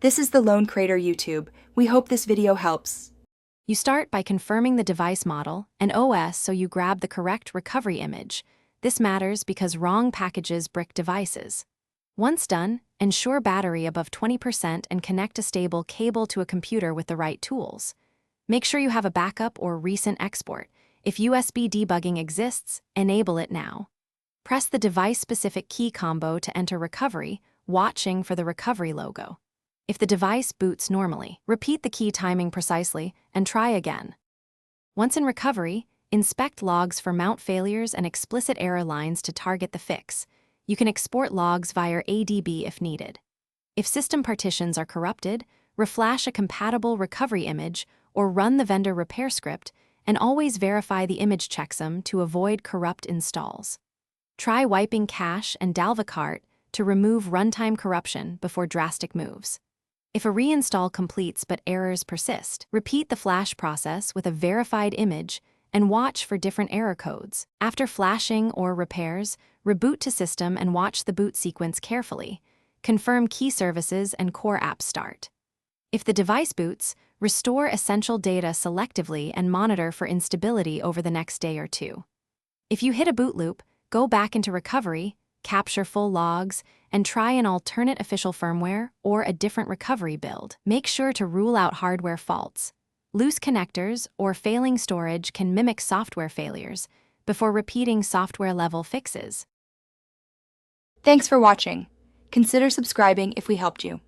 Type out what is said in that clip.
This is the Lone Crater YouTube. We hope this video helps. You start by confirming the device model and OS so you grab the correct recovery image. This matters because wrong packages brick devices. Once done, ensure battery above 20% and connect a stable cable to a computer with the right tools. Make sure you have a backup or recent export. If USB debugging exists, enable it now. Press the device-specific key combo to enter recovery, watching for the recovery logo. If the device boots normally, repeat the key timing precisely and try again. Once in recovery, inspect logs for mount failures and explicit error lines to target the fix. You can export logs via ADB if needed. If system partitions are corrupted, reflash a compatible recovery image or run the vendor repair script, and always verify the image checksum to avoid corrupt installs. Try wiping cache and Dalvacart to remove runtime corruption before drastic moves. If a reinstall completes but errors persist, repeat the flash process with a verified image and watch for different error codes. After flashing or repairs, reboot to system and watch the boot sequence carefully. Confirm key services and core apps start. If the device boots, restore essential data selectively and monitor for instability over the next day or two. If you hit a boot loop, go back into recovery, capture full logs, and try an alternate official firmware or a different recovery build. Make sure to rule out hardware faults. Loose connectors or failing storage can mimic software failures before repeating software-level fixes. Thanks for watching. Consider subscribing if we helped you.